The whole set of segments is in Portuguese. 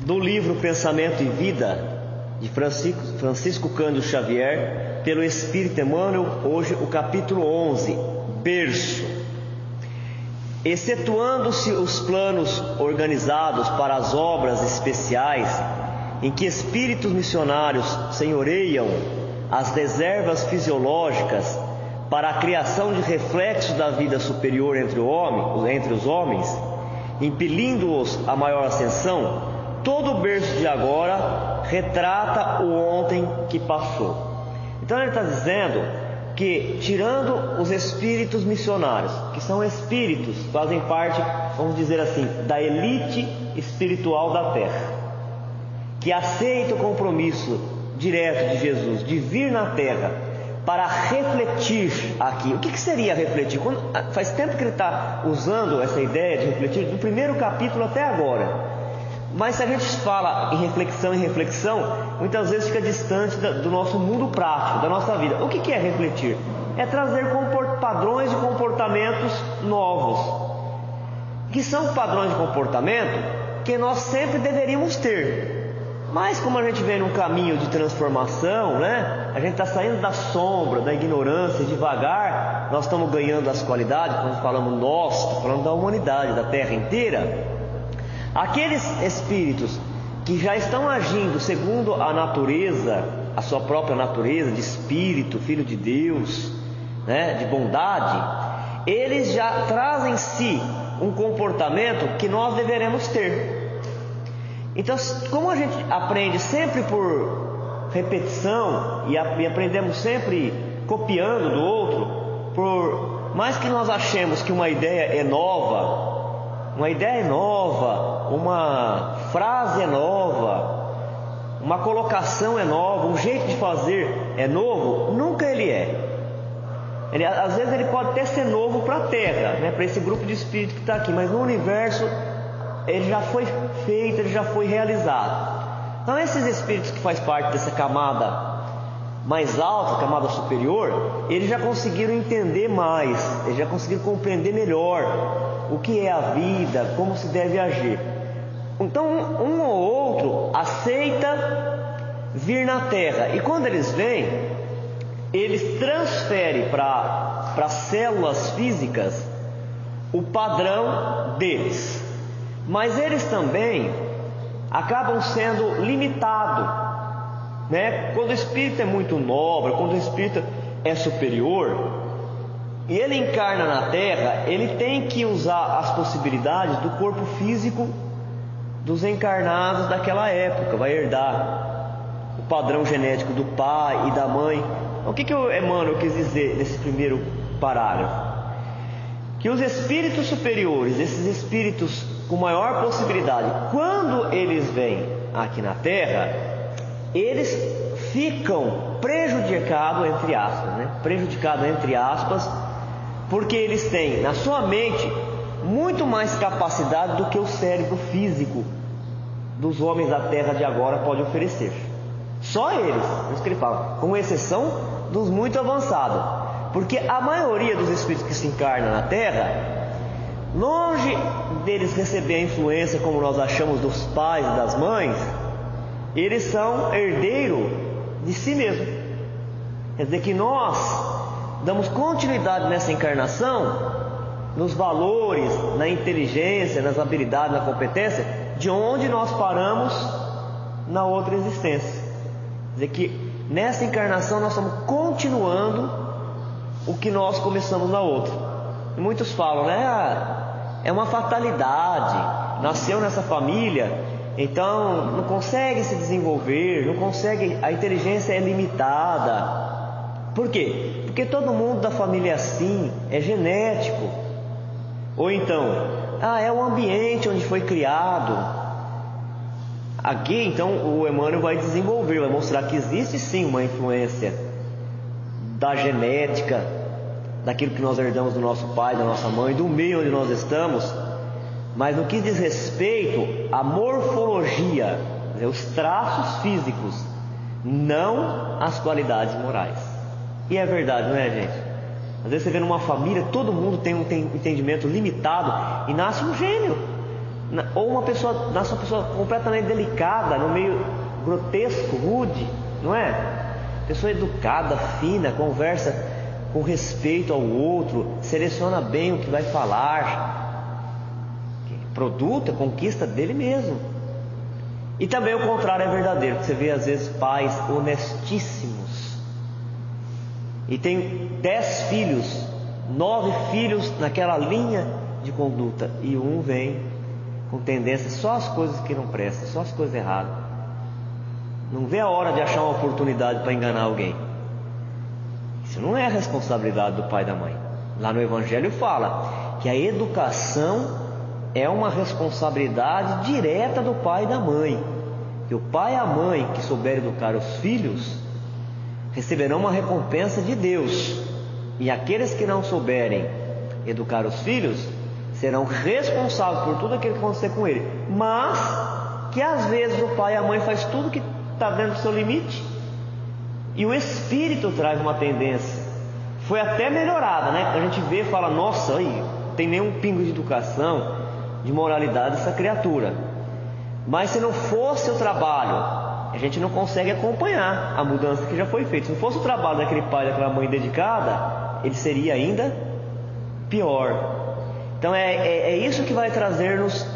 do livro Pensamento e Vida, de Francisco Cândido Xavier, pelo Espírito Emmanuel, hoje o capítulo 11, Berço. Excetuando-se os planos organizados para as obras especiais, em que espíritos missionários senhoreiam as reservas fisiológicas para a criação de reflexos da vida superior entre os homens, impelindo-os à maior ascensão, todo o berço de agora retrata o ontem que passou. Então ele está dizendo que, tirando os espíritos missionários, que são espíritos, fazem parte, vamos dizer assim, da elite espiritual da Terra, que aceita o compromisso direto de Jesus de vir na Terra para refletir aqui. O que seria refletir? Faz tempo que ele está usando essa ideia de refletir, do primeiro capítulo até agora. Mas se a gente fala em reflexão, muitas vezes fica distante do nosso mundo prático, da nossa vida. O que é refletir? É trazer padrões de comportamentos novos, que são padrões de comportamento que nós sempre deveríamos ter. Mas como a gente vem num caminho de transformação, né? A gente está saindo da sombra, da ignorância, devagar, nós estamos ganhando as qualidades. Quando falamos nós, estamos falando da humanidade, da Terra inteira. Aqueles espíritos que já estão agindo segundo a natureza, a sua própria natureza de espírito, filho de Deus, né, de bondade, eles já trazem em si um comportamento que nós deveremos ter. Então, como a gente aprende sempre por repetição e aprendemos sempre copiando do outro, por mais que nós achemos que uma ideia é nova, uma frase é nova, uma colocação é nova, um jeito de fazer é novo, nunca ele é. Às vezes ele pode até ser novo para a Terra, né, para esse grupo de espíritos que está aqui, mas no universo ele já foi feito, ele já foi realizado. Então esses espíritos que fazem parte dessa camada mais alta, camada superior, eles já conseguiram entender mais, eles já conseguiram compreender melhor o que é a vida, como se deve agir. Então um ou outro aceita vir na Terra, e quando eles vêm, eles transferem para as células físicas o padrão deles, mas eles também acabam sendo limitados, né? Quando o espírito é muito nobre, quando o espírito é superior e ele encarna na Terra, ele tem que usar as possibilidades do corpo físico dos encarnados daquela época, vai herdar o padrão genético do pai e da mãe. O que o Emmanuel quis dizer nesse primeiro parágrafo? Que os espíritos superiores, esses espíritos com maior possibilidade, quando eles vêm aqui na Terra, eles ficam prejudicados, entre aspas, porque eles têm na sua mente muito mais capacidade do que o cérebro físico dos homens da Terra de agora pode oferecer. Só eles, por isso que ele fala, com exceção dos muito avançados, porque a maioria dos espíritos que se encarnam na Terra, longe deles receber a influência, como nós achamos, dos pais e das mães, eles são herdeiros de si mesmo. Quer dizer que nós damos continuidade nessa encarnação, nos valores, na inteligência, nas habilidades, na competência, de onde nós paramos na outra existência. Quer dizer que nessa encarnação nós estamos continuando o que nós começamos na outra. E muitos falam, né? É uma fatalidade, nasceu nessa família, então não consegue se desenvolver, não consegue, a inteligência é limitada. Por quê? Porque todo mundo da família é assim, é genético. Ou então, é o ambiente onde foi criado. Aqui então o Emmanuel vai desenvolver, vai mostrar que existe sim uma influência da genética, daquilo que nós herdamos do nosso pai, da nossa mãe, do meio onde nós estamos, mas no que diz respeito à morfologia, os traços físicos, não as qualidades morais. E é verdade, não é, gente? Às vezes você vê numa família, todo mundo tem um entendimento limitado e nasce um gênio. ou uma pessoa completamente delicada, no meio grotesco, rude, não é? Pessoa educada, fina, conversa com respeito ao outro, seleciona bem o que vai falar, produto, é conquista dele mesmo. E também o contrário é verdadeiro, você vê às vezes pais honestíssimos, e tem 10 filhos, 9 filhos naquela linha de conduta, e um vem com tendência só as coisas que não prestam, só as coisas erradas. Não vê a hora de achar uma oportunidade para enganar alguém. Isso não é a responsabilidade do pai e da mãe. Lá no Evangelho fala que a educação é uma responsabilidade direta do pai e da mãe. Que o pai e a mãe que souberem educar os filhos receberão uma recompensa de Deus. E aqueles que não souberem educar os filhos serão responsáveis por tudo aquilo que acontecer com ele. Mas que às vezes o pai e a mãe faz tudo que está dentro do seu limite, e o espírito traz uma tendência, foi até melhorada, né? A gente vê e fala, nossa, aí tem nenhum pingo de educação, de moralidade essa criatura. Mas se não fosse o trabalho, a gente não consegue acompanhar a mudança que já foi feita. Se não fosse o trabalho daquele pai, daquela mãe dedicada, ele seria ainda pior. Então é isso que vai trazer-nos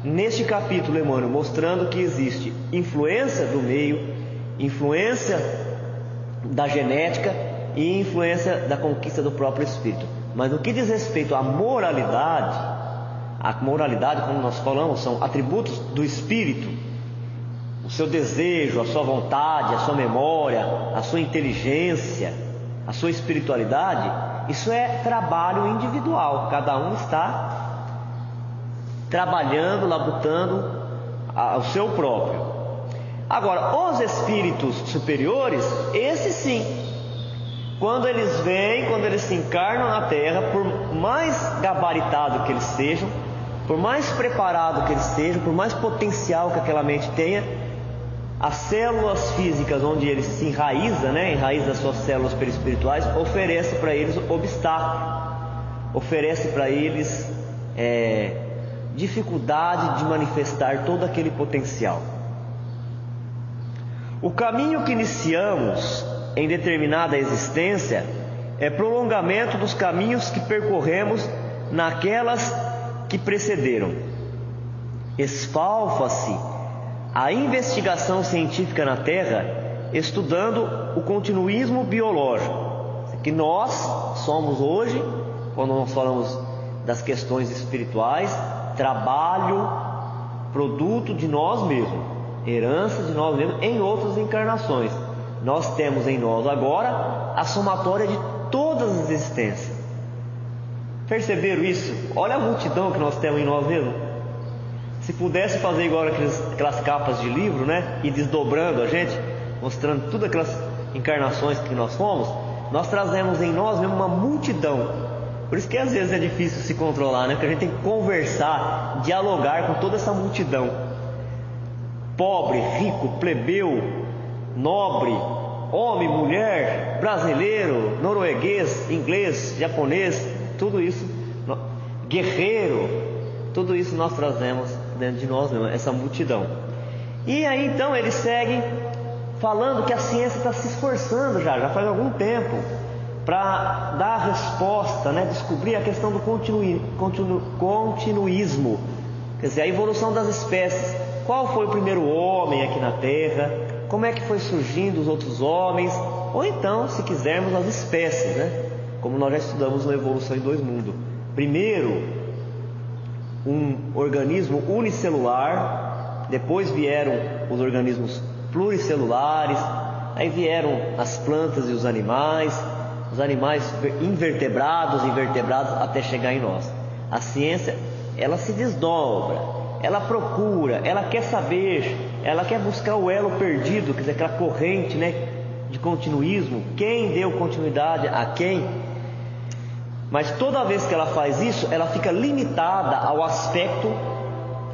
neste capítulo, Emmanuel, mostrando que existe influência do meio, influência da genética e influência da conquista do próprio espírito. Mas no que diz respeito à moralidade, a moralidade, como nós falamos, são atributos do espírito, o seu desejo, a sua vontade, a sua memória, a sua inteligência, a sua espiritualidade. Isso é trabalho individual, cada um está trabalhando, labutando ao seu próprio. Agora, os espíritos superiores, esses sim, quando eles vêm, quando eles se encarnam na Terra, por mais gabaritado que eles sejam, por mais preparado que eles sejam, por mais potencial que aquela mente tenha, as células físicas onde ele se enraiza, enraiza das suas células perispirituais, oferece para eles obstáculo, oferece para eles dificuldade de manifestar todo aquele potencial. O caminho que iniciamos em determinada existência é prolongamento dos caminhos que percorremos naquelas que precederam. Esfalfa-se a investigação científica na Terra estudando o continuismo biológico, que nós somos hoje, quando nós falamos das questões espirituais, trabalho, produto de nós mesmos, herança de nós mesmos em outras encarnações. Nós temos em nós agora a somatória de todas as existências. Perceberam isso? Olha a multidão que nós temos em nós mesmos. Se pudesse fazer igual aquelas capas de livro, e desdobrando a gente, mostrando todas aquelas encarnações que nós fomos, nós trazemos em nós mesmo uma multidão. Por isso que às vezes é difícil se controlar, porque a gente tem que conversar, dialogar com toda essa multidão. Pobre, rico, plebeu, nobre, homem, mulher, brasileiro, norueguês, inglês, japonês, tudo isso, guerreiro, tudo isso nós trazemos dentro de nós mesmos, essa multidão. E aí então eles seguem falando que a ciência está se esforçando já faz algum tempo para dar a resposta, descobrir a questão do continuismo, quer dizer, a evolução das espécies. Qual foi o primeiro homem aqui na Terra? Como é que foi surgindo os outros homens? Ou então, se quisermos, as espécies, como nós já estudamos no Evolução em Dois Mundos. Primeiro, um organismo unicelular, depois vieram os organismos pluricelulares, aí vieram as plantas e os animais invertebrados, até chegar em nós. A ciência, ela se desdobra, ela procura, ela quer saber, ela quer buscar o elo perdido, quer dizer, aquela corrente, de continuismo, quem deu continuidade a quem. Mas toda vez que ela faz isso, ela fica limitada ao aspecto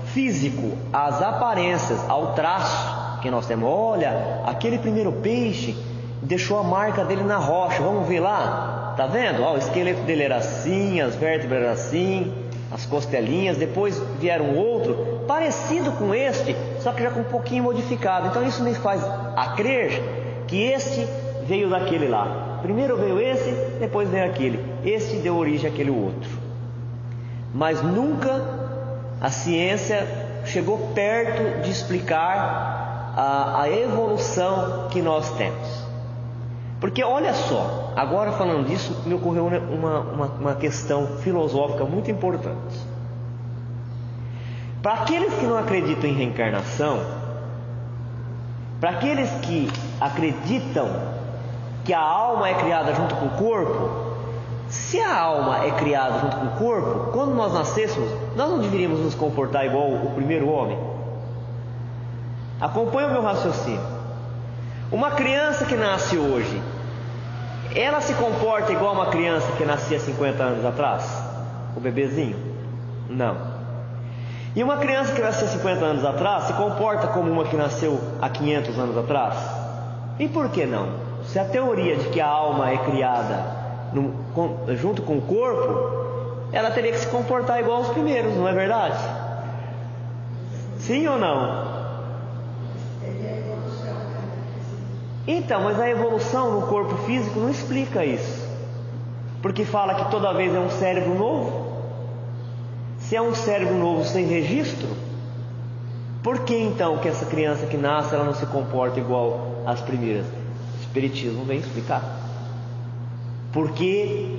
físico, às aparências, ao traço que nós temos. Olha, aquele primeiro peixe deixou a marca dele na rocha, vamos ver lá? Tá vendo? O esqueleto dele era assim, as vértebras eram assim, as costelinhas, depois vieram outro, parecido com este, só que já com um pouquinho modificado. Então isso me faz a crer que este veio daquele lá. Primeiro veio esse, depois veio aquele. Este deu origem àquele outro. Mas nunca a ciência chegou perto de explicar a evolução que nós temos. Porque olha só, agora falando disso, me ocorreu uma questão filosófica muito importante. Para aqueles que não acreditam em reencarnação, para aqueles que acreditam que a alma é criada junto com o corpo, se a alma é criada junto com o corpo, quando nós nascêssemos, nós não deveríamos nos comportar igual o primeiro homem? Acompanhe o meu raciocínio. Uma criança que nasce hoje, ela se comporta igual uma criança que nascia 50 anos atrás? O bebezinho? Não. E uma criança que nasceu 50 anos atrás se comporta como uma que nasceu há 500 anos atrás? E por que não? Se a teoria de que a alma é criada junto com o corpo, ela teria que se comportar igual aos primeiros, não é verdade? Sim ou não? Então, mas a evolução no corpo físico não explica isso, porque fala que toda vez é um cérebro novo. Se é um cérebro novo sem registro, por que então que essa criança que nasce ela não se comporta igual às primeiras? O Espiritismo vem explicar. Porque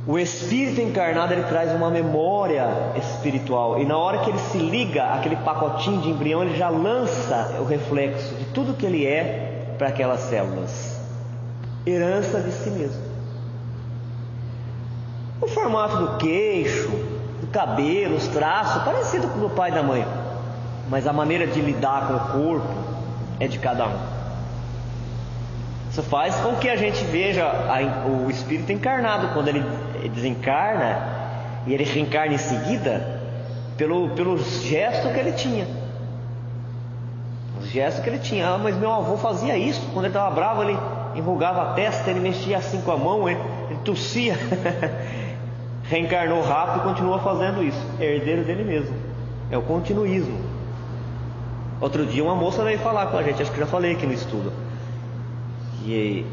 o espírito encarnado ele traz uma memória espiritual, e na hora que ele se liga àquele pacotinho de embrião, ele já lança o reflexo de tudo que ele é para aquelas células, herança de si mesmo. O formato do queixo, do cabelo, os traços, parecido com o do pai e da mãe, mas a maneira de lidar com o corpo é de cada um. Isso faz com que a gente veja o espírito encarnado, quando ele desencarna e ele reencarna em seguida, pelo gesto que ele tinha. Os gestos que ele tinha. Mas meu avô fazia isso. Quando ele estava bravo, ele enrugava a testa, ele mexia assim com a mão, ele tossia. Reencarnou rápido e continua fazendo isso. É herdeiro dele mesmo. É o continuismo. Outro dia uma moça veio falar com a gente, acho que já falei aqui no estudo. E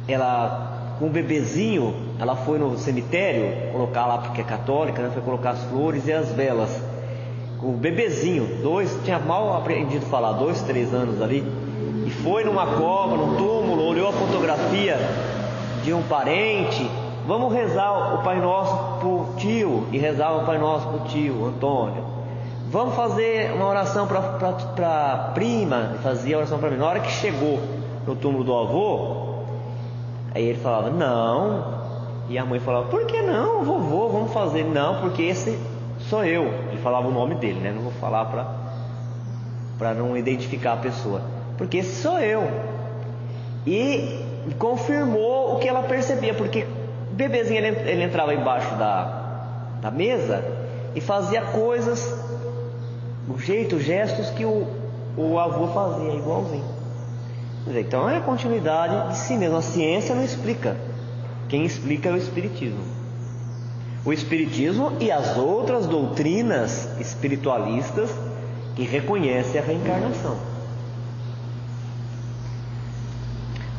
ela, com o bebezinho, ela foi no cemitério colocar lá, porque é católica, né? Foi colocar as flores e as velas. O bebezinho, tinha mal aprendido a falar, 2, 3 anos ali, e foi numa cova, num túmulo, olhou a fotografia de um parente. Vamos rezar o Pai Nosso pro tio, e rezava o Pai Nosso pro tio Antônio. Vamos fazer uma oração para prima, e fazia a oração para mim. Na hora que chegou no túmulo do avô, aí ele falava, não, e a mãe falava, por que não, vovô, vamos fazer. Não, porque esse sou eu. Ele falava o nome dele, né? Não vou falar para não identificar a pessoa, porque esse sou eu. E confirmou o que ela percebia, porque o bebezinho ele entrava embaixo da mesa e fazia coisas, o jeito, os gestos que o avô fazia, igualzinho. Então é a continuidade de si mesmo. A ciência não explica. Quem explica é o Espiritismo. O Espiritismo e as outras doutrinas espiritualistas que reconhecem a reencarnação.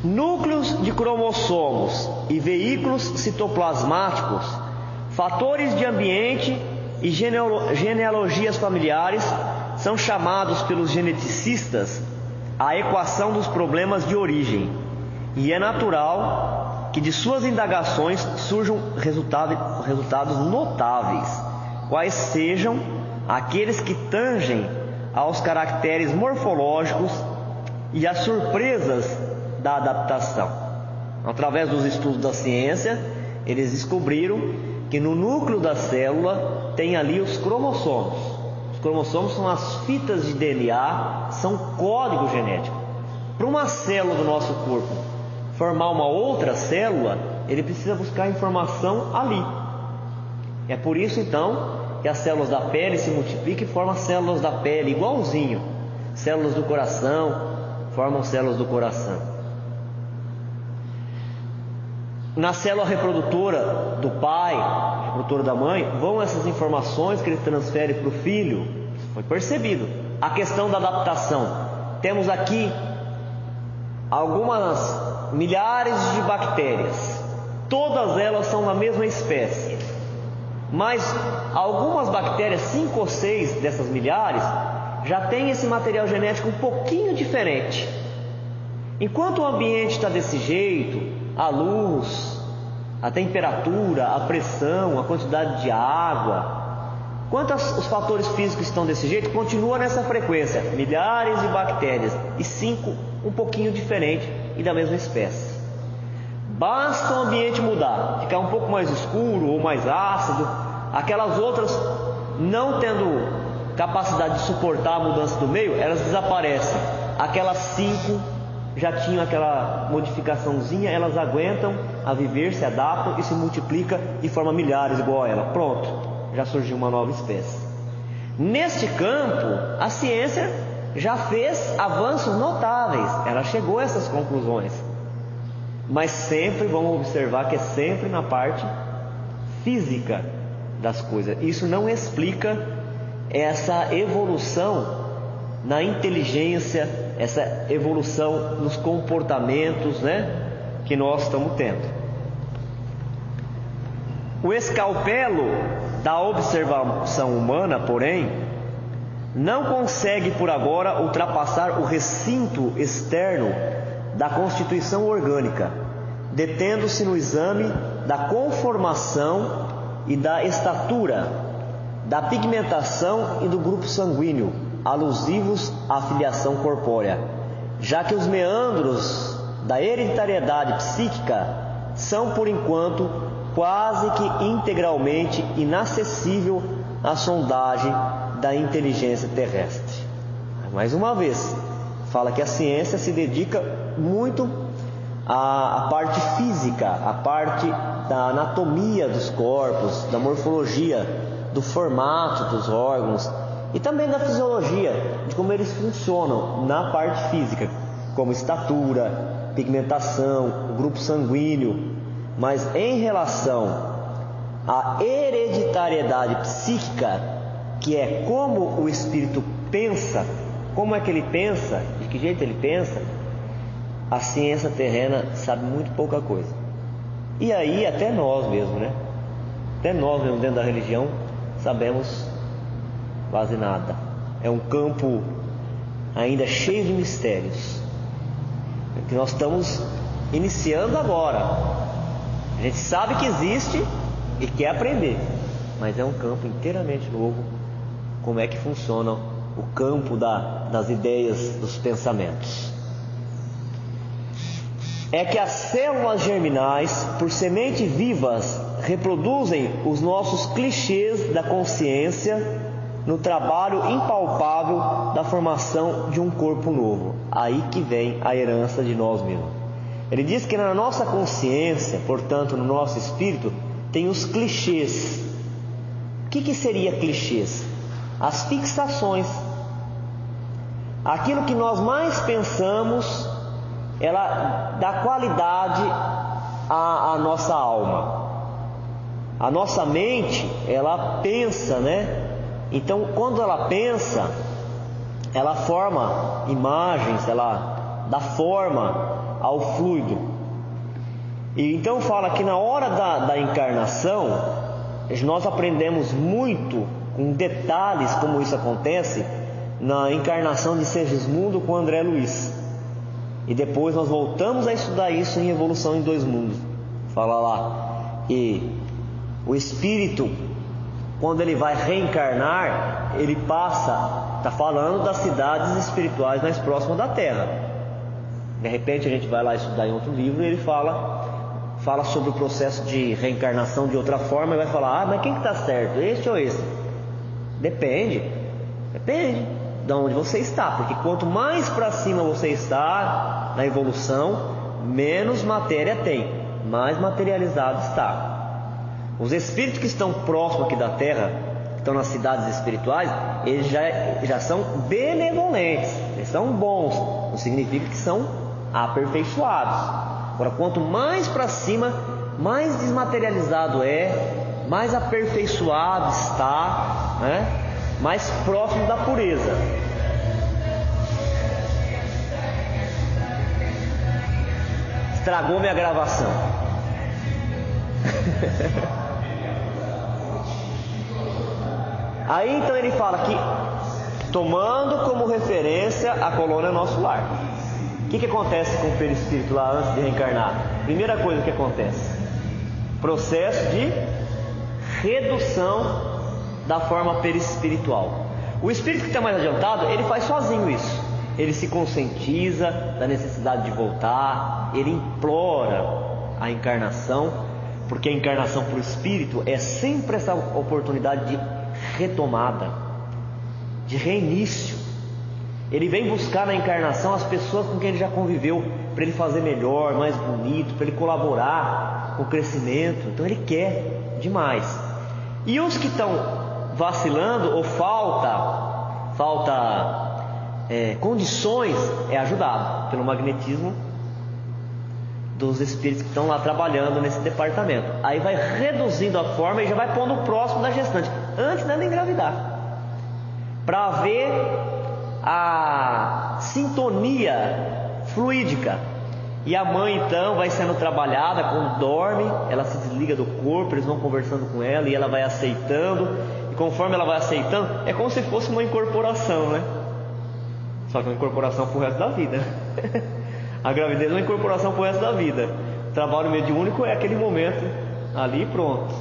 Núcleos de cromossomos e veículos citoplasmáticos, fatores de ambiente e genealogias familiares são chamados pelos geneticistas a equação dos problemas de origem, e é natural que de suas indagações surjam resultados notáveis, quais sejam aqueles que tangem aos caracteres morfológicos e às surpresas da adaptação. Através dos estudos da ciência, eles descobriram que no núcleo da célula tem ali os cromossomos. Os cromossomos são as fitas de DNA, são código genético. Para uma célula do nosso corpo formar uma outra célula, ele precisa buscar informação ali. É por isso então que as células da pele se multiplicam e formam células da pele, igualzinho. Células do coração formam células do coração. Na célula reprodutora do pai, útero da mãe, vão essas informações que ele transfere para o filho. Isso foi percebido. A questão da adaptação. Temos aqui algumas milhares de bactérias. Todas elas são da mesma espécie. Mas algumas bactérias, 5 ou 6 dessas milhares, já têm esse material genético um pouquinho diferente. Enquanto o ambiente está desse jeito, a luz, a temperatura, a pressão, a quantidade de água, enquanto os fatores físicos estão desse jeito, continua nessa frequência, milhares de bactérias, e 5 um pouquinho diferente e da mesma espécie. Basta o ambiente mudar, ficar um pouco mais escuro ou mais ácido, aquelas outras, não tendo capacidade de suportar a mudança do meio, elas desaparecem. Aquelas 5 já tinham aquela modificaçãozinha, elas aguentam a viver, se adaptam e se multiplicam e formam milhares igual a ela. Pronto, já surgiu uma nova espécie. Neste campo, a ciência já fez avanços notáveis, ela chegou a essas conclusões. Mas sempre vamos observar que é sempre na parte física das coisas. Isso não explica essa evolução na inteligência, essa evolução nos comportamentos, que nós estamos tendo. O escalpelo da observação humana, porém, não consegue por agora ultrapassar o recinto externo da constituição orgânica, detendo-se no exame da conformação e da estatura, da pigmentação e do grupo sanguíneo, alusivos à filiação corpórea, já que os meandros da hereditariedade psíquica são, por enquanto, quase que integralmente inacessível à sondagem da inteligência terrestre. Mais uma vez, fala que a ciência se dedica muito à parte física, à parte da anatomia dos corpos, da morfologia, do formato dos órgãos e também da fisiologia, de como eles funcionam na parte física, como estatura, pigmentação, o grupo sanguíneo. Mas em relação à hereditariedade psíquica, que é como o espírito pensa, como é que ele pensa, de que jeito ele pensa, a ciência terrena sabe muito pouca coisa. E aí até nós mesmo, até nós mesmo dentro da religião sabemos quase nada. É um campo ainda cheio de mistérios, que nós estamos iniciando agora. A gente sabe que existe e quer aprender, mas é um campo inteiramente novo. Como é que funciona o campo das ideias, dos pensamentos? É que as células germinais, por semente vivas, reproduzem os nossos clichês da consciência no trabalho impalpável da formação de um corpo novo. Aí que vem a herança de nós mesmos. Ele diz que na nossa consciência, portanto no nosso espírito, tem os clichês. O que seria clichês? As fixações. Aquilo que nós mais pensamos, ela dá qualidade à nossa alma. A nossa mente, ela pensa, Então, quando ela pensa, ela forma imagens, ela dá forma ao fluido. E então fala que na hora da encarnação, nós aprendemos muito com detalhes como isso acontece na encarnação de Segismundo com André Luiz. E depois nós voltamos a estudar isso em Evolução em Dois Mundos. Fala lá, e o espírito, quando ele vai reencarnar, ele passa, está falando das cidades espirituais mais próximas da Terra. De repente a gente vai lá estudar em outro livro e ele fala sobre o processo de reencarnação de outra forma e vai falar, mas quem que está certo, este ou esse? Depende de onde você está, porque quanto mais para cima você está na evolução, menos matéria tem, mais materializado está. Os espíritos que estão próximos aqui da Terra, que estão nas cidades espirituais, eles já são benevolentes, eles são bons, não significa que são aperfeiçoados. Agora, quanto mais para cima, mais desmaterializado mais aperfeiçoado está, né? Mais próximo da pureza. Estragou minha gravação. Aí então ele fala que, tomando como referência a colônia nosso lar. O que acontece com o perispírito lá antes de reencarnar? Primeira coisa que acontece: processo de redução da forma perispiritual. O espírito que está mais adiantado, ele faz sozinho isso. Ele se conscientiza da necessidade de voltar, ele implora a encarnação, porque a encarnação para o espírito é sempre essa oportunidade de retomada, de reinício. Ele vem buscar na encarnação as pessoas com quem ele já conviveu, para ele fazer melhor, mais bonito, para ele colaborar com o crescimento. Então ele quer demais. E os que estão vacilando ou falta condições, é ajudado pelo magnetismo dos espíritos que estão lá trabalhando nesse departamento. Aí vai reduzindo a forma e já vai pondo o próximo da gestante, antes dela engravidar, para haver a sintonia fluídica. E a mãe então vai sendo trabalhada. Quando dorme, ela se desliga do corpo, eles vão conversando com ela e ela vai aceitando. E conforme ela vai aceitando, é como se fosse uma incorporação, né? Só que uma incorporação para o resto da vida. A gravidez é uma incorporação para o resto da vida. O trabalho mediúnico é aquele momento ali e pronto.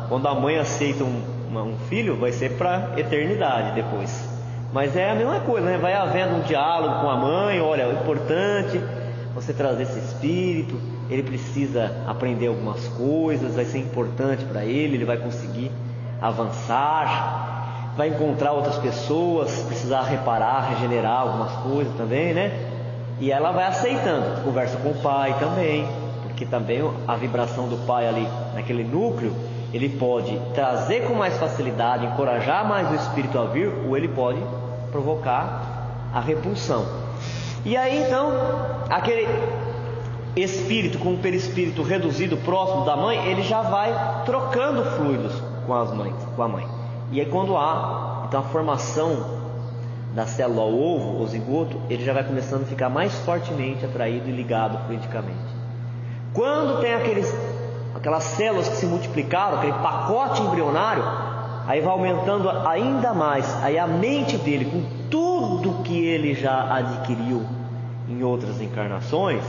Quando a mãe aceita um filho, vai ser para a eternidade depois. Mas é a mesma coisa, né? Vai havendo um diálogo com a mãe. Olha, é importante você trazer esse espírito, ele precisa aprender algumas coisas, vai ser importante para ele vai conseguir avançar, vai encontrar outras pessoas, precisar reparar, regenerar algumas coisas também, né? E ela vai aceitando, conversa com o pai também, porque também a vibração do pai ali naquele núcleo, ele pode trazer com mais facilidade, encorajar mais o espírito a vir, ou ele pode provocar a repulsão. E aí então, aquele espírito com o perispírito reduzido próximo da mãe, ele já vai trocando fluidos com a mãe. E aí quando há então a formação da célula ao ovo, o zigoto, ele já vai começando a ficar mais fortemente atraído e ligado fluidicamente. Quando tem aquelas células que se multiplicaram, aquele pacote embrionário, aí vai aumentando ainda mais. Aí a mente dele, com tudo que ele já adquiriu em outras encarnações,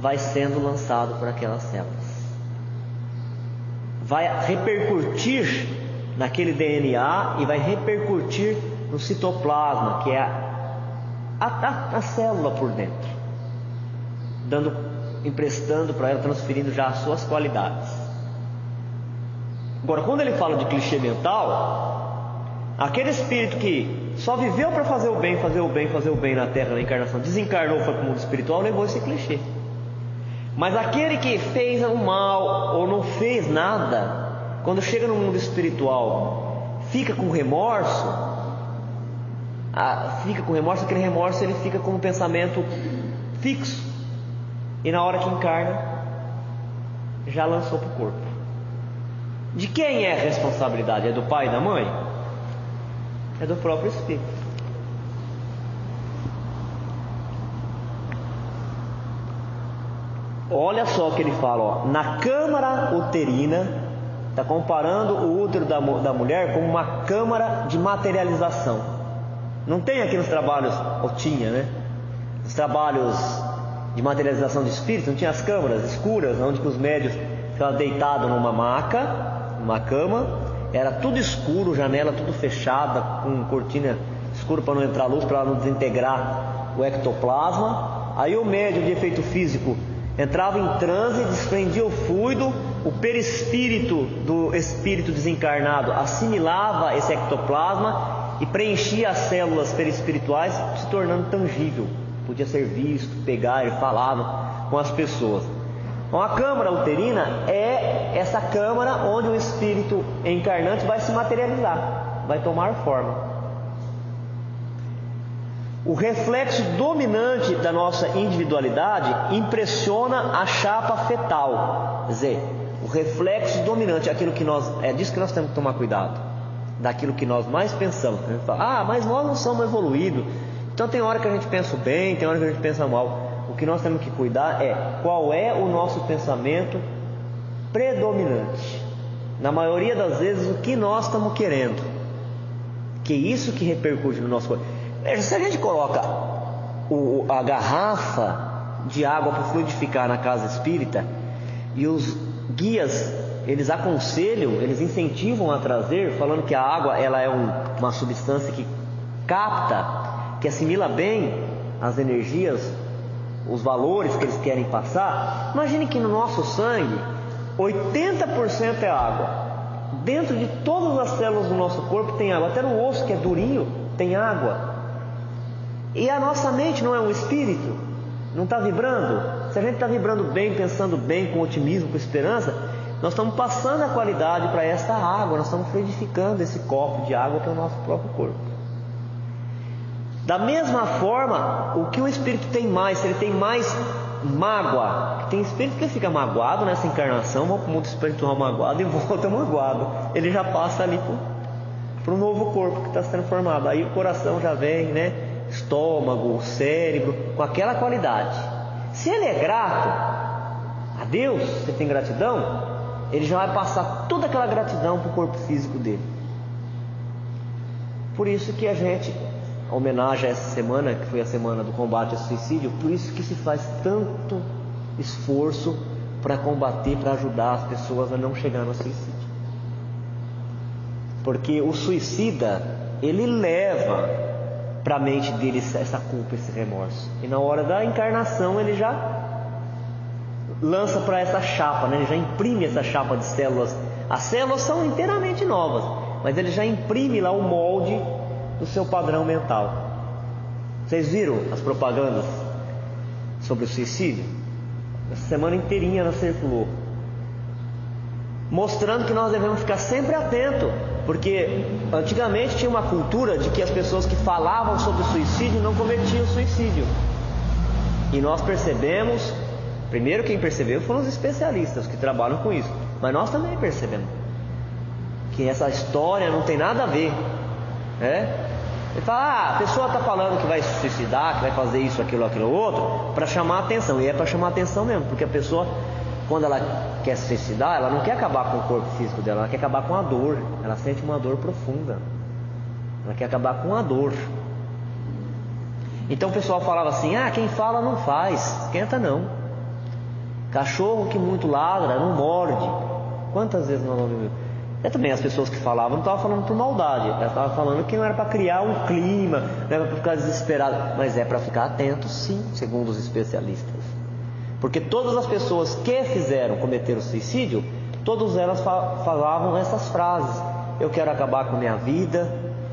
vai sendo lançado por aquelas células. Vai repercutir naquele DNA e vai repercutir no citoplasma, que é a célula por dentro, emprestando para ela, transferindo já as suas qualidades. Agora, quando ele fala de clichê mental, aquele espírito que só viveu para fazer o bem, fazer o bem, fazer o bem na Terra, na encarnação, desencarnou, foi para o mundo espiritual, levou esse clichê. Mas aquele que fez o mal ou não fez nada, quando chega no mundo espiritual, fica com remorso. Aquele remorso ele fica com um pensamento fixo. E na hora que encarna, já lançou para o corpo. De quem é a responsabilidade? É do pai e da mãe? É do próprio espírito. Olha só o que ele fala, ó. Na câmara uterina, está comparando o útero da mulher com uma câmara de materialização. Não tem aqui nos trabalhos, ou tinha, né? Os trabalhos de materialização de espírito, não tinha as câmaras escuras, onde os médios ficavam deitados numa maca, numa cama, era tudo escuro, janela tudo fechada, com cortina escura para não entrar luz, para não desintegrar o ectoplasma. Aí o médium de efeito físico entrava em transe, desprendia o fluido, o perispírito do espírito desencarnado assimilava esse ectoplasma e preenchia as células perispirituais, se tornando tangível. Podia ser visto, pegar, ele falava com as pessoas. Então a câmara uterina é essa câmara onde o espírito encarnante vai se materializar, vai tomar forma. O reflexo dominante da nossa individualidade impressiona a chapa fetal, quer dizer, o reflexo dominante, aquilo que nós, é disso que nós temos que tomar cuidado, daquilo que nós mais pensamos. A gente fala, mas nós não somos evoluídos, então tem hora que a gente pensa bem, tem hora que a gente pensa mal. O que nós temos que cuidar é qual é o nosso pensamento predominante. Na maioria das vezes, o que nós estamos querendo, que é isso que repercute no nosso corpo. Veja, se a gente coloca a garrafa de água para fluidificar na casa espírita, e os guias, eles aconselham, eles incentivam a trazer, falando que a água ela é uma substância que capta, que assimila bem as energias, os valores que eles querem passar. Imagine que no nosso sangue 80% é água. Dentro de todas as células do nosso corpo tem água, até no osso que é durinho tem água. E a nossa mente não é um espírito? Não está vibrando? Se a gente está vibrando bem, pensando bem, com otimismo, com esperança, nós estamos passando a qualidade para esta água, nós estamos fluidificando esse copo de água para o nosso próprio corpo. Da mesma forma, o que o espírito tem mais, se ele tem mais mágoa, tem espírito que fica magoado nessa encarnação, vão para o mundo espiritual magoado e volta magoado, ele já passa ali para o novo corpo que está sendo formado, aí o coração já vem, né? Estômago, cérebro, com aquela qualidade. Se ele é grato a Deus, se ele tem gratidão, ele já vai passar toda aquela gratidão para o corpo físico dele. Por isso que a gente, a homenagem a essa semana, que foi a semana do combate ao suicídio, por isso que se faz tanto esforço para combater, para ajudar as pessoas a não chegar no suicídio. Porque o suicida, ele leva para a mente dele essa culpa, esse remorso, e na hora da encarnação ele já lança para essa chapa, né? Ele já imprime essa chapa de células. As células são inteiramente novas, mas ele já imprime lá o molde do seu padrão mental. Vocês viram as propagandas sobre o suicídio? Essa semana inteirinha ela circulou, mostrando que nós devemos ficar sempre atentos, porque antigamente tinha uma cultura de que as pessoas que falavam sobre o suicídio não cometiam suicídio. E nós percebemos, primeiro quem percebeu foram os especialistas que trabalham com isso, mas nós também percebemos que essa história não tem nada a ver, né? Ele fala, a pessoa está falando que vai se suicidar, que vai fazer isso, aquilo outro, para chamar a atenção, e é para chamar a atenção mesmo, porque a pessoa, quando ela quer se suicidar, ela não quer acabar com o corpo físico dela, ela quer acabar com a dor, ela sente uma dor profunda, ela quer acabar com a dor. Então o pessoal falava assim, quem fala não faz, esquenta não, cachorro que muito ladra não morde. Quantas vezes nós não vimos? Também as pessoas que falavam não estavam falando por maldade, elas estavam falando que não era para criar um clima, não era para ficar desesperado, mas é para ficar atento sim, segundo os especialistas. Porque todas as pessoas que cometeram suicídio, todas elas falavam essas frases: eu quero acabar com a minha vida,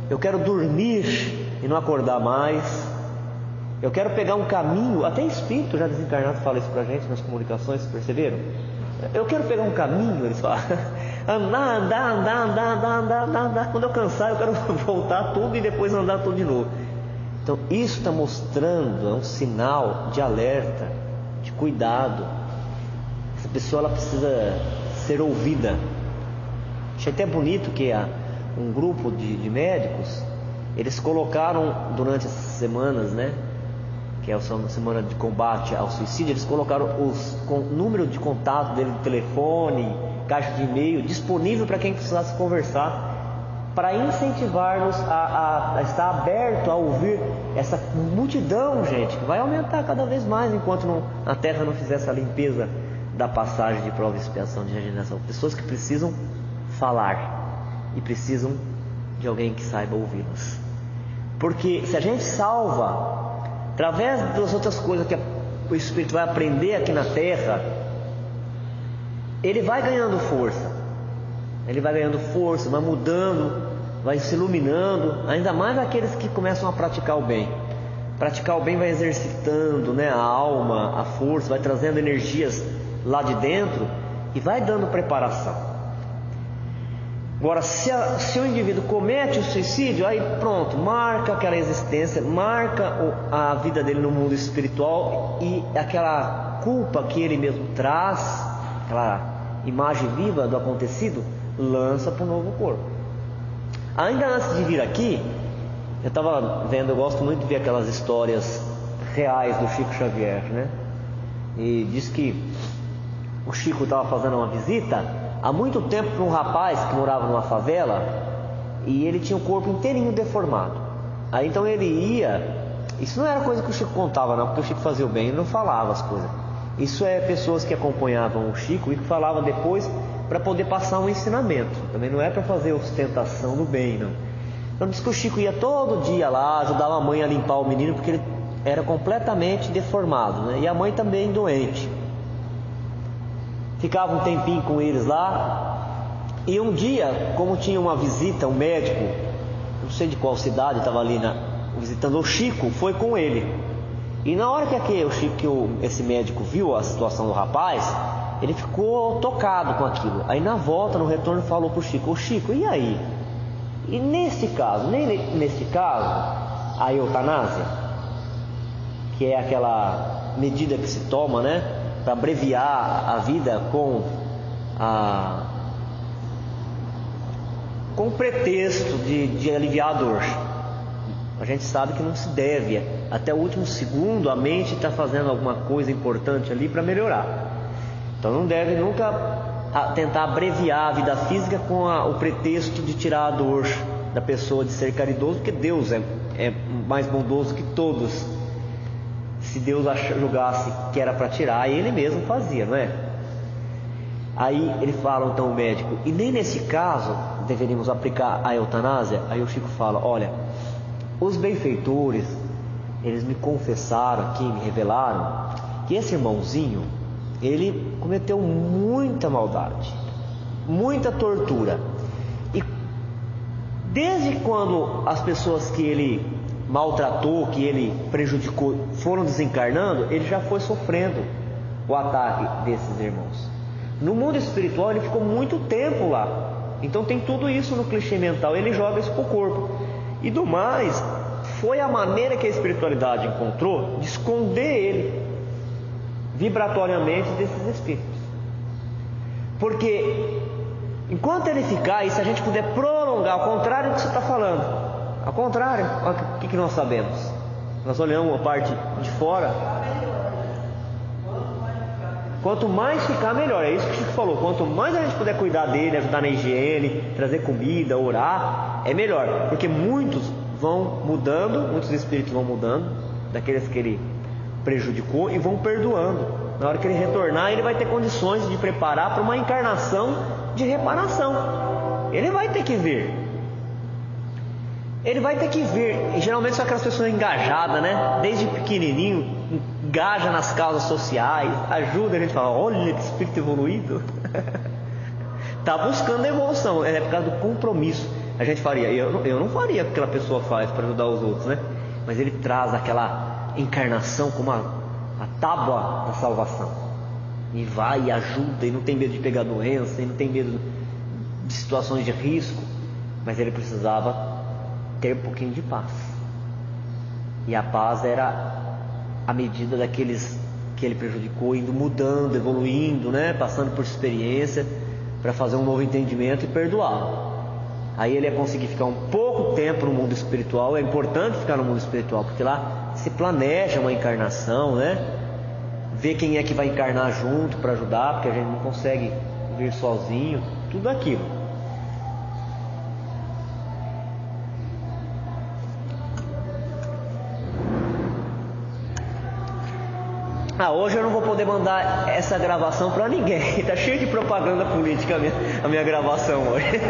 eu quero dormir e não acordar mais, eu quero pegar um caminho, até espírito já desencarnado fala isso pra gente nas comunicações, perceberam? Eu quero pegar um caminho, eles falam, andar, quando eu cansar eu quero voltar tudo e depois andar tudo de novo. Então isso está mostrando, é um sinal de alerta, de cuidado. Essa pessoa ela precisa ser ouvida. Achei até bonito que um grupo de médicos, eles colocaram durante essas semanas, né, que é a semana de combate ao suicídio, eles colocaram o número de contato dele, de telefone, caixa de e-mail, disponível para quem precisasse conversar, para incentivar-nos a estar aberto a ouvir essa multidão, gente, que vai aumentar cada vez mais enquanto a Terra não fizer essa limpeza da passagem de prova, expiação, de regeneração. Pessoas que precisam falar e precisam de alguém que saiba ouvi-las. Porque se a gente salva através das outras coisas que o Espírito vai aprender aqui na Terra, ele vai ganhando força. Ele vai ganhando força, vai mudando, vai se iluminando. Ainda mais aqueles que começam a praticar o bem. Praticar o bem vai exercitando, né, a alma, a força, vai trazendo energias lá de dentro e vai dando preparação. Agora, se o indivíduo comete o suicídio, aí pronto, marca aquela existência, marca a vida dele no mundo espiritual, e aquela culpa que ele mesmo traz, aquela imagem viva do acontecido, lança para o novo corpo. Ainda antes de vir aqui, eu estava vendo, eu gosto muito de ver aquelas histórias reais do Chico Xavier, né? E diz que o Chico estava fazendo uma visita há muito tempo para um rapaz que morava numa favela e ele tinha o corpo inteirinho deformado. Aí então ele ia, isso não era coisa que o Chico contava não, porque o Chico fazia o bem, ele não falava as coisas. Isso é pessoas que acompanhavam o Chico e que falavam depois para poder passar um ensinamento. Também não é para fazer ostentação do bem, não. Então diz que o Chico ia todo dia lá, ajudava a mãe a limpar o menino, porque ele era completamente deformado, né? E a mãe também doente. Ficava um tempinho com eles lá. E um dia, como tinha uma visita, um médico, não sei de qual cidade, estava ali visitando o Chico, foi com ele. E na hora esse médico viu a situação do rapaz, ele ficou tocado com aquilo. Aí na volta, no retorno, falou para o Chico: ô Chico, e aí? E nesse caso, a eutanásia, que é aquela medida que se toma, né, para abreviar a vida com o pretexto de aliviar a dor. A gente sabe que não se deve, até o último segundo, a mente está fazendo alguma coisa importante ali para melhorar. Então não deve nunca tentar abreviar a vida física com o pretexto de tirar a dor da pessoa, de ser caridoso, porque Deus é mais bondoso que todos. Se Deus julgasse que era para tirar, ele mesmo fazia, não é? Aí ele fala, então, o médico: e nem nesse caso deveríamos aplicar a eutanásia? Aí o Chico fala: olha, os benfeitores, eles me confessaram aqui, me revelaram que esse irmãozinho, ele cometeu muita maldade, muita tortura. E desde quando as pessoas que ele maltratou, que ele prejudicou, foram desencarnando, ele já foi sofrendo o ataque desses irmãos. No mundo espiritual ele ficou muito tempo lá. Então tem tudo isso no clichê mental, ele joga isso pro corpo. E do mais, foi a maneira que a espiritualidade encontrou de esconder ele vibratoriamente desses espíritos. Porque enquanto ele ficar, e se a gente puder prolongar, ao contrário do que você está falando, ao contrário, o que nós sabemos? Nós olhamos a parte de fora. Quanto mais ficar, melhor. É isso que o Chico falou. Quanto mais a gente puder cuidar dele, ajudar na higiene, trazer comida, orar, é melhor. Porque muitos vão mudando, muitos espíritos vão mudando, daqueles que ele prejudicou, e vão perdoando. Na hora que ele retornar, ele vai ter condições de preparar para uma encarnação de reparação. Ele vai ter que vir. Ele vai ter que vir. E geralmente são aquelas pessoas engajadas, né? Desde pequenininho, engaja nas causas sociais, ajuda. A gente fala: olha que espírito evoluído. Está buscando evolução, é por causa do compromisso. A gente faria, eu não faria o que aquela pessoa faz para ajudar os outros, né? Mas ele traz aquela encarnação como a tábua da salvação, e vai e ajuda, e não tem medo de pegar doença, e não tem medo de situações de risco. Mas ele precisava ter um pouquinho de paz, e a paz era a medida daqueles que ele prejudicou, indo mudando, evoluindo, né? Passando por experiência para fazer um novo entendimento e perdoá-lo. Aí ele ia conseguir ficar um pouco tempo no mundo espiritual. É importante ficar no mundo espiritual, porque lá se planeja uma encarnação, né? Ver quem é que vai encarnar junto para ajudar, porque a gente não consegue vir sozinho, tudo aquilo. Hoje eu não vou poder mandar essa gravação para ninguém. Está cheio de propaganda política a minha gravação hoje.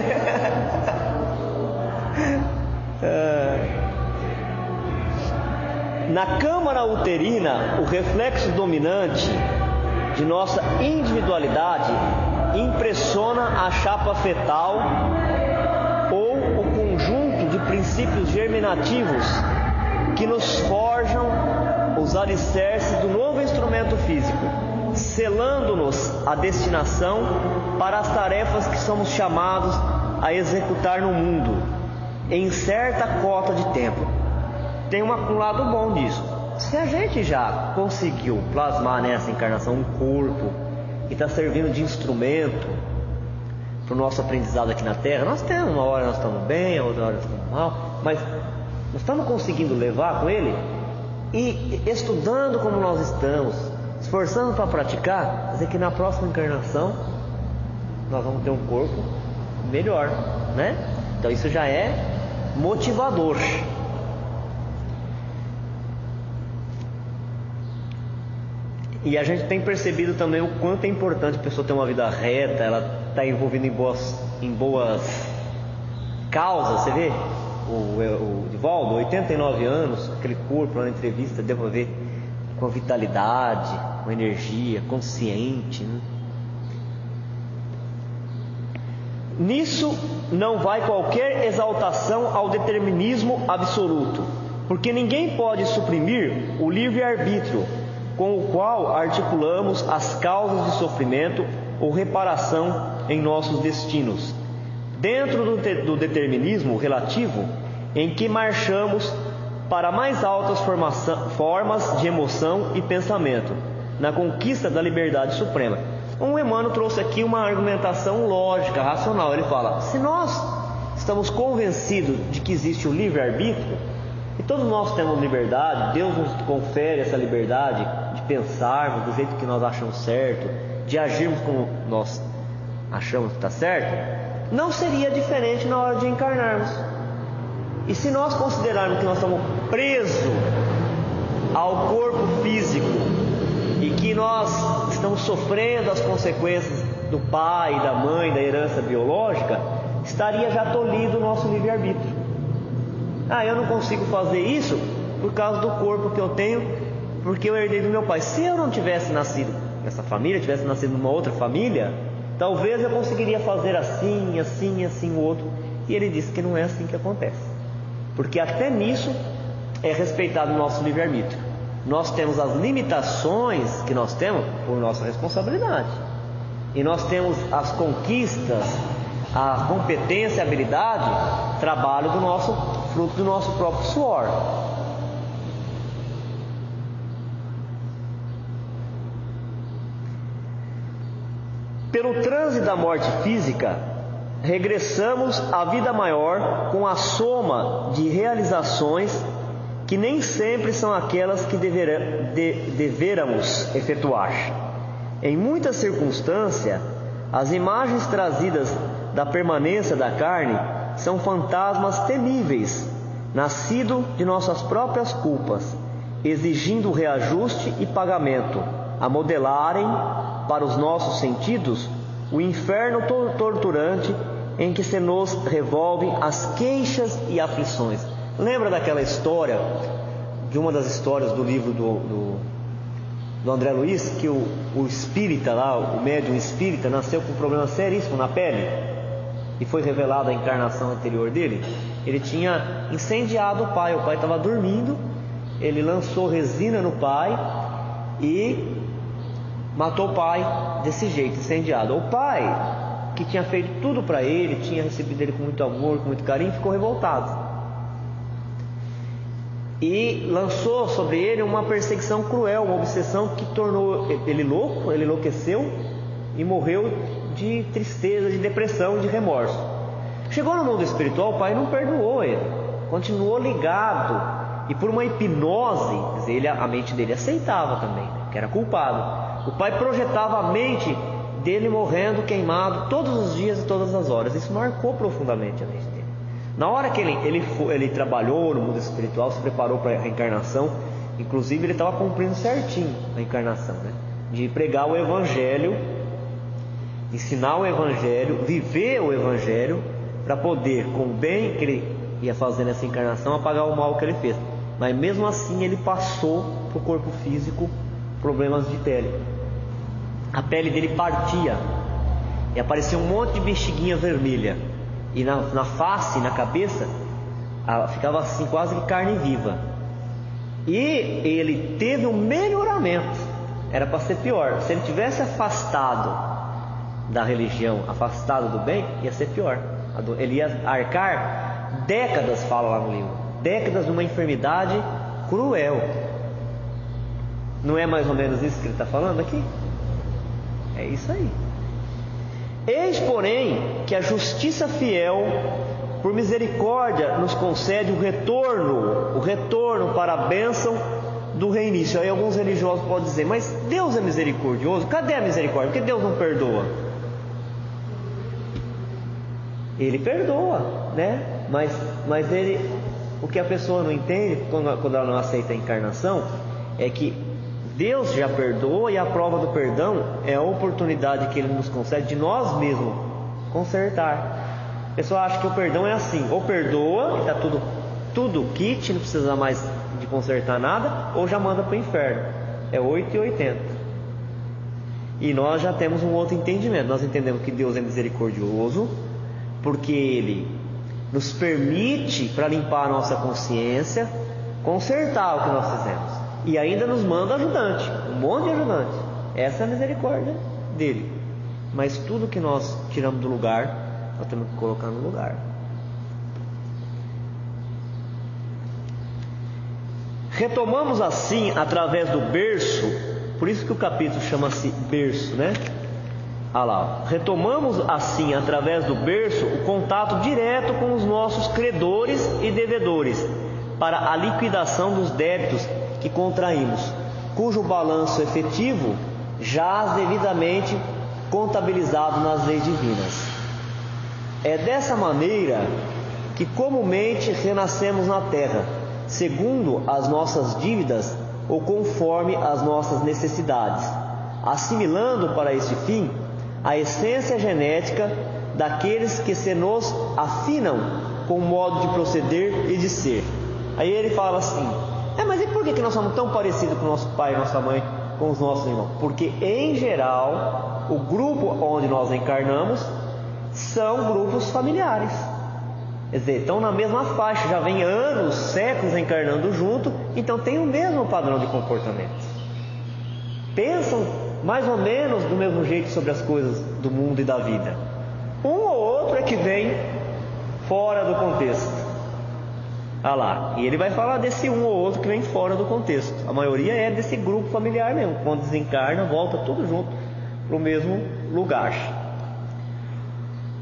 Na câmara uterina, o reflexo dominante de nossa individualidade impressiona a chapa fetal ou o conjunto de princípios germinativos que nos forjam os alicerces do novo instrumento físico, selando-nos a destinação para as tarefas que somos chamados a executar no mundo, em certa cota de tempo. Tem um lado bom disso. Se a gente já conseguiu plasmar nessa encarnação um corpo e está servindo de instrumento para o nosso aprendizado aqui na Terra. Nós temos, uma hora nós estamos bem, outra hora nós estamos mal, mas nós estamos conseguindo levar com ele e estudando como nós estamos, esforçando para praticar, quer dizer que na próxima encarnação nós vamos ter um corpo melhor, né? Então isso já é motivador. E a gente tem percebido também o quanto é importante a pessoa ter uma vida reta, ela está envolvida em boas causas. Você vê o Divaldo, 89 anos, aquele corpo lá na entrevista, deu para ver com vitalidade, com energia, consciente, né? Nisso não vai qualquer exaltação ao determinismo absoluto, porque ninguém pode suprimir o livre-arbítrio com o qual articulamos as causas de sofrimento ou reparação em nossos destinos, dentro do determinismo relativo em que marchamos para mais altas formas de emoção e pensamento, na conquista da liberdade suprema. O Emmanuel trouxe aqui uma argumentação lógica, racional. Ele fala: se nós estamos convencidos de que existe o livre-arbítrio, e todos nós temos liberdade, Deus nos confere essa liberdade de pensarmos do jeito que nós achamos certo, de agirmos como nós achamos que está certo, não seria diferente na hora de encarnarmos. E se nós considerarmos que nós estamos presos ao corpo físico e que nós estamos sofrendo as consequências do pai e da mãe, da herança biológica, estaria já tolhido o nosso livre-arbítrio. Eu não consigo fazer isso por causa do corpo que eu tenho, porque eu herdei do meu pai. Se eu não tivesse nascido nessa família, tivesse nascido numa outra família, talvez eu conseguiria fazer assim, assim, assim, o outro. E ele disse que não é assim que acontece, porque até nisso é respeitado o nosso livre-arbítrio. Nós temos as limitações que nós temos por nossa responsabilidade, e nós temos as conquistas, a competência, a habilidade, trabalho do nosso fruto do nosso próprio suor. Pelo transe da morte física, regressamos à vida maior com a soma de realizações que nem sempre são aquelas que deveramos efetuar. Em muitas circunstâncias, as imagens trazidas da permanência da carne são fantasmas temíveis, nascido de nossas próprias culpas, exigindo reajuste e pagamento, a modelarem para os nossos sentidos o inferno torturante em que se nos revolvem as queixas e aflições. Lembra daquela história, de uma das histórias do livro do André Luiz, que o espírita lá, o médium espírita, nasceu com um problema seríssimo na pele, e foi revelada a encarnação anterior dele? Ele tinha incendiado o pai estava dormindo, ele lançou resina no pai e matou o pai desse jeito, incendiado. O pai, que tinha feito tudo para ele, tinha recebido ele com muito amor, com muito carinho, ficou revoltado e lançou sobre ele uma perseguição cruel, uma obsessão que tornou ele louco. Ele enlouqueceu e morreu de tristeza, de depressão, de remorso. Chegou no mundo espiritual, o pai não perdoou ele, continuou ligado, e por uma hipnose, quer dizer, a mente dele aceitava também, né, que era culpado. O pai projetava a mente dele morrendo, queimado, todos os dias e todas as horas. Isso marcou profundamente a mente dele. Na hora que ele trabalhou no mundo espiritual, se preparou para a reencarnação, inclusive ele estava cumprindo certinho a encarnação, né? De pregar o Evangelho, ensinar o Evangelho, viver o Evangelho, para poder, com o bem que ele ia fazer nessa encarnação, apagar o mal que ele fez. Mas mesmo assim ele passou para o corpo físico problemas de pele. A pele dele partia e aparecia um monte de bexiguinha vermelha, e na face, na cabeça, ficava assim quase que carne viva. E ele teve um melhoramento. Era para ser pior. Se ele tivesse afastado da religião, afastado do bem, ia ser pior. Ele ia arcar décadas, fala lá no livro, décadas de uma enfermidade cruel. Não é mais ou menos isso que ele está falando aqui? É isso aí. Eis, porém, que a justiça fiel, por misericórdia, nos concede o retorno para a bênção do reinício. Aí alguns religiosos podem dizer, mas Deus é misericordioso? Cadê a misericórdia? Por que Deus não perdoa? Ele perdoa, né? Mas ele, o que a pessoa não entende quando ela não aceita a encarnação é que Deus já perdoa, e a prova do perdão é a oportunidade que Ele nos concede de nós mesmos consertar. A pessoa acha que o perdão é assim: ou perdoa e está tudo kit, não precisa mais de consertar nada, ou já manda para o inferno. É 8 e 80. E nós já temos um outro entendimento. Nós entendemos que Deus é misericordioso, porque Ele nos permite, para limpar a nossa consciência, consertar o que nós fizemos. E ainda nos manda ajudante, um monte de ajudante. Essa é a misericórdia dele. Mas tudo que nós tiramos do lugar, nós temos que colocar no lugar. Retomamos assim, através do berço, por isso que o capítulo chama-se berço, né? Ah lá, retomamos assim, através do berço, o contato direto com os nossos credores e devedores, para a liquidação dos débitos que contraímos, cujo balanço efetivo jaz devidamente contabilizado nas leis divinas. É dessa maneira que comumente renascemos na terra, segundo as nossas dívidas ou conforme as nossas necessidades, assimilando para este fim a essência genética daqueles que se nos afinam com o modo de proceder e de ser. Aí ele fala assim: mas e por que nós somos tão parecidos com o nosso pai e nossa mãe, com os nossos irmãos? Porque em geral o grupo onde nós encarnamos são grupos familiares. Quer dizer, estão na mesma faixa, já vem anos, séculos encarnando junto, então tem o mesmo padrão de comportamento. Pensam mais ou menos do mesmo jeito sobre as coisas do mundo e da vida. Um ou outro é que vem fora do contexto. Ah lá, e ele vai falar desse um ou outro que vem fora do contexto. A maioria é desse grupo familiar mesmo. Quando desencarna, volta tudo junto para o mesmo lugar.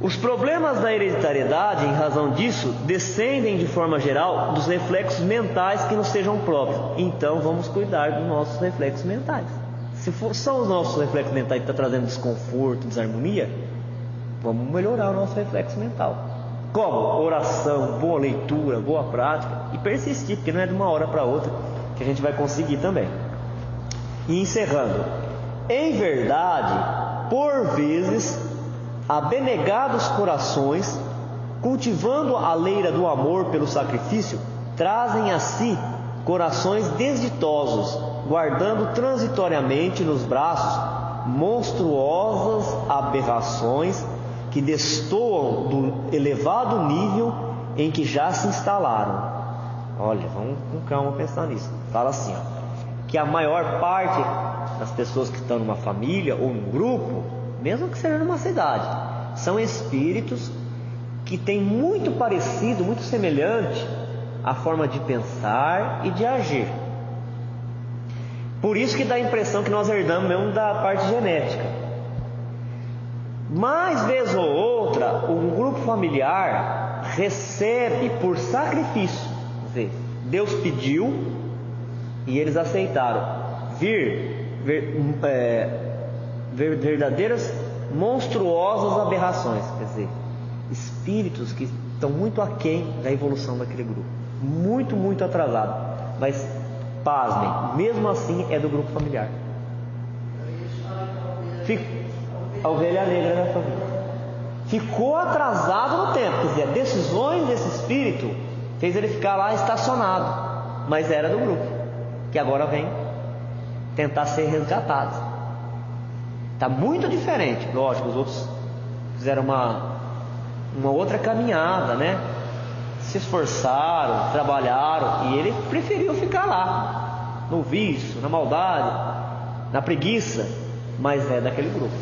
Os problemas da hereditariedade, em razão disso, descendem de forma geral dos reflexos mentais que nos sejam próprios. Então vamos cuidar dos nossos reflexos mentais. Se são os nossos reflexos mentais que estão trazendo desconforto, desarmonia, vamos melhorar o nosso reflexo mental. Como? Oração, boa leitura, boa prática, e persistir, porque não é de uma hora para outra que a gente vai conseguir também. E encerrando: em verdade, por vezes, abnegados corações, cultivando a leira do amor pelo sacrifício, trazem a si corações desditosos, guardando transitoriamente nos braços monstruosas aberrações que destoam do elevado nível em que já se instalaram. Olha, vamos com calma pensar nisso. Fala assim, que a maior parte das pessoas que estão numa família ou num grupo, mesmo que seja numa cidade, são espíritos que têm muito parecido, muito semelhante a forma de pensar e de agir. Por isso que dá a impressão que nós herdamos mesmo da parte genética. Mais vez ou outra, um grupo familiar recebe por sacrifício. Quer dizer, Deus pediu e eles aceitaram verdadeiras monstruosas aberrações. Quer dizer, espíritos que estão muito aquém da evolução daquele grupo, muito atrasado. Mas pasmem, mesmo assim é do grupo familiar. A ovelha negra da família ficou atrasado no tempo, quer dizer, as decisões desse espírito fez ele ficar lá estacionado, mas era do grupo, que agora vem tentar ser resgatado. Está muito diferente, lógico, os outros fizeram uma outra caminhada, né? Se esforçaram, trabalharam, e ele preferiu ficar lá, no vício, na maldade, na preguiça, mas é daquele grupo.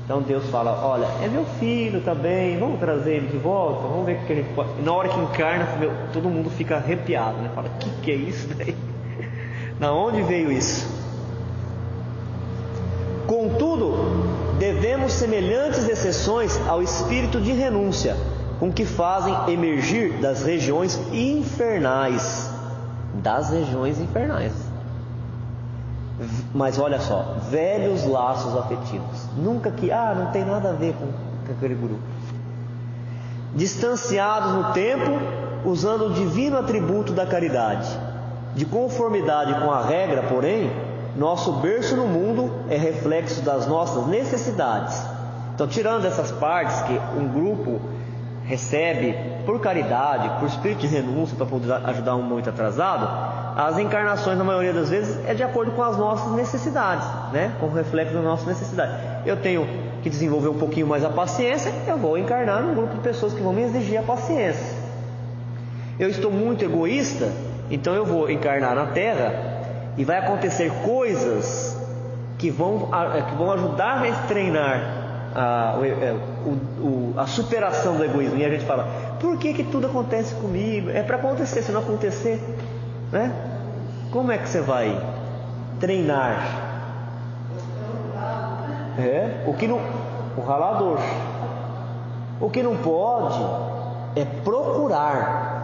Então Deus fala: olha, é meu filho também, vamos trazer ele de volta, vamos ver o que a gente pode. E na hora que encarna, todo mundo fica arrepiado, né? Fala: que é isso daí? Da onde veio isso? Contudo, devemos semelhantes exceções ao espírito de renúncia, com que fazem emergir das regiões infernais. Das regiões infernais. Mas olha só, velhos laços afetivos. Nunca que, não tem nada a ver com aquele grupo. Distanciados no tempo, usando o divino atributo da caridade. De conformidade com a regra, porém, nosso berço no mundo é reflexo das nossas necessidades. Então, tirando essas partes que um grupo recebe por caridade, por espírito de renúncia, para poder ajudar um muito atrasado, as encarnações, na maioria das vezes, é de acordo com as nossas necessidades, né? Com o reflexo das nossas necessidades. Eu tenho que desenvolver um pouquinho mais a paciência, eu vou encarnar num grupo de pessoas que vão me exigir a paciência. Eu estou muito egoísta, então eu vou encarnar na Terra e vai acontecer coisas que vão ajudar a treinar a superação do egoísmo. E a gente fala, por que tudo acontece comigo? É para acontecer, se não acontecer, né? Como é que você vai treinar? O ralador. O que não pode é procurar.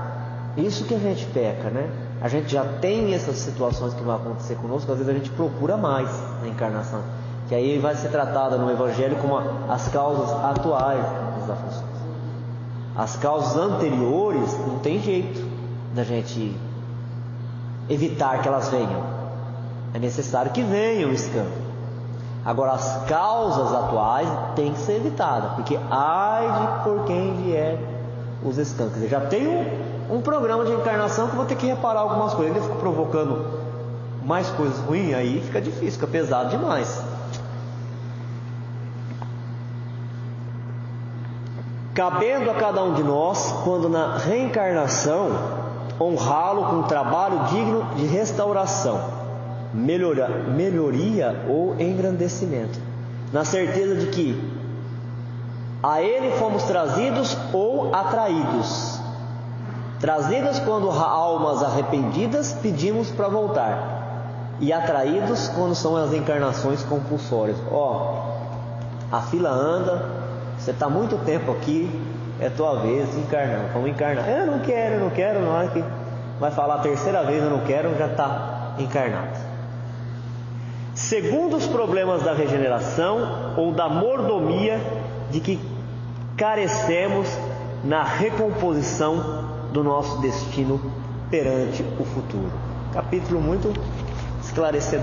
Isso que a gente peca, né? A gente já tem essas situações que vão acontecer conosco, às vezes a gente procura mais na encarnação, que aí vai ser tratada no Evangelho como as causas atuais das aflições. As causas anteriores não tem jeito da gente evitar que elas venham, é necessário que venham o escândalo. Agora, as causas atuais têm que ser evitadas, porque ai de por quem vier os escândalos. Eu já tenho um programa de encarnação que eu vou ter que reparar algumas coisas. Ele fica provocando mais coisas ruins, aí fica difícil, fica pesado demais. Cabendo a cada um de nós, quando na reencarnação, honrá-lo com um trabalho digno de restauração, melhoria ou engrandecimento, na certeza de que a ele fomos trazidos ou atraídos. Trazidos quando almas arrependidas pedimos para voltar, e atraídos quando são as encarnações compulsórias. A fila anda, você está muito tempo aqui, é tua vez de encarnar. Vamos encarnar. Eu não quero, na hora que vai falar a terceira vez, eu não quero, já está encarnado. Segundo os problemas da regeneração ou da mordomia de que carecemos na recomposição do nosso destino perante o futuro. Capítulo muito esclarecedor.